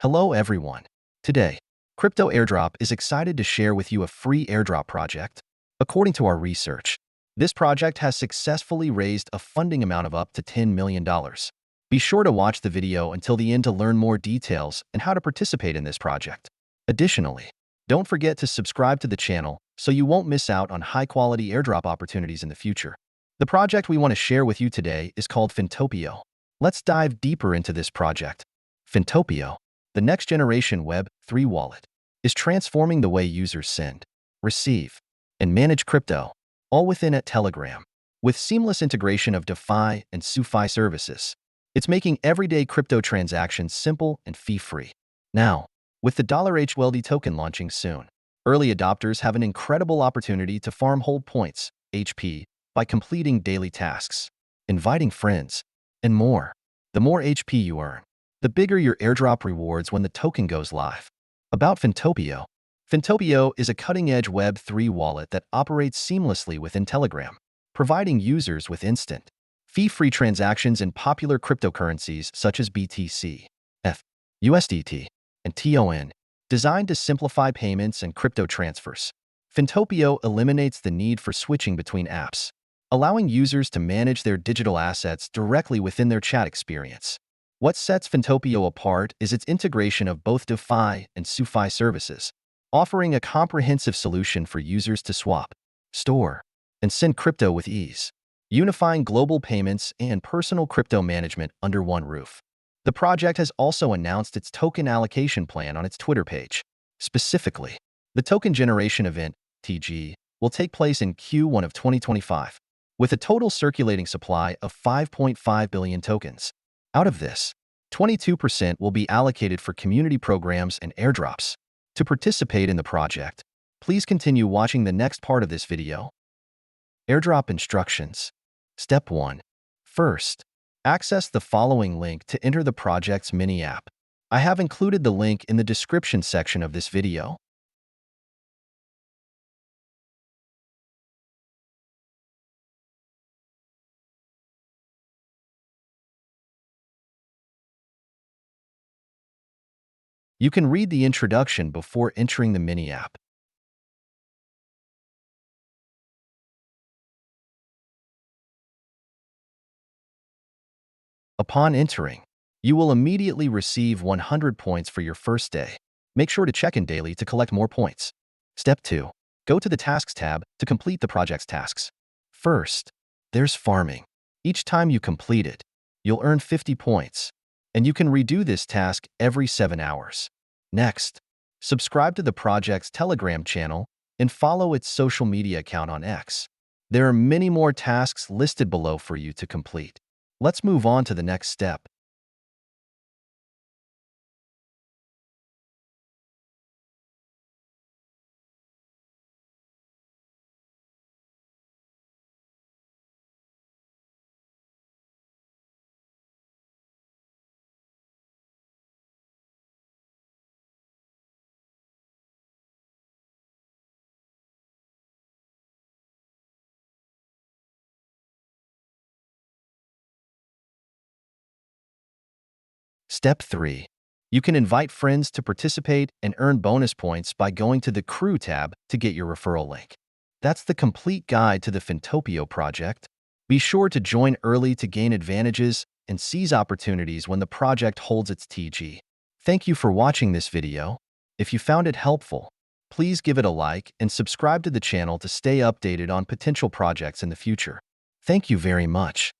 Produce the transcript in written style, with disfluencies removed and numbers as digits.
Hello everyone. Today, Crypto Airdrop is excited to share with you a free airdrop project. According to our research, this project has successfully raised a funding amount of up to $10 million. Be sure to watch the video until the end to learn more details and how to participate in this project. Additionally, don't forget to subscribe to the channel so you won't miss out on high-quality airdrop opportunities in the future. The project we want to share with you today is called Fintopio. Let's dive deeper into this project. Fintopio, the next-generation Web3 wallet, is transforming the way users send, receive, and manage crypto, all within Telegram. With seamless integration of DeFi and SuFi services, it's making everyday crypto transactions simple and fee-free. Now, with the $HWLD token launching soon, early adopters have an incredible opportunity to farm hold points, HP, by completing daily tasks, inviting friends, and more. The more HP you earn, the bigger your airdrop rewards when the token goes live. About Fintopio. Fintopio is a cutting-edge Web3 wallet that operates seamlessly within Telegram, providing users with instant, fee-free transactions in popular cryptocurrencies such as BTC, ETH, USDT, and TON. Designed to simplify payments and crypto transfers, Fintopio eliminates the need for switching between apps, allowing users to manage their digital assets directly within their chat experience. What sets Fintopio apart is its integration of both DeFi and SuFi services, offering a comprehensive solution for users to swap, store, and send crypto with ease, unifying global payments and personal crypto management under one roof. The project has also announced its token allocation plan on its Twitter page. Specifically, the token generation event, TG, will take place in Q1 of 2025, with a total circulating supply of 5.5 billion tokens. Out of this, 22% will be allocated for community programs and airdrops. To participate in the project, please continue watching the next part of this video. Airdrop instructions. Step 1. First, access the following link to enter the project's mini app. I have included the link in the description section of this video. You can read the introduction before entering the mini app. Upon entering, you will immediately receive 100 points for your first day. Make sure to check in daily to collect more points. Step 2. Go to the Tasks tab to complete the project's tasks. First, there's farming. Each time you complete it, you'll earn 50 points, and you can redo this task every 7 hours. Next, subscribe to the project's Telegram channel and follow its social media account on X. There are many more tasks listed below for you to complete. Let's move on to the next step. Step 3. You can invite friends to participate and earn bonus points by going to the Crew tab to get your referral link. That's the complete guide to the Fintopio project. Be sure to join early to gain advantages and seize opportunities when the project holds its TG. Thank you for watching this video. If you found it helpful, please give it a like and subscribe to the channel to stay updated on potential projects in the future. Thank you very much.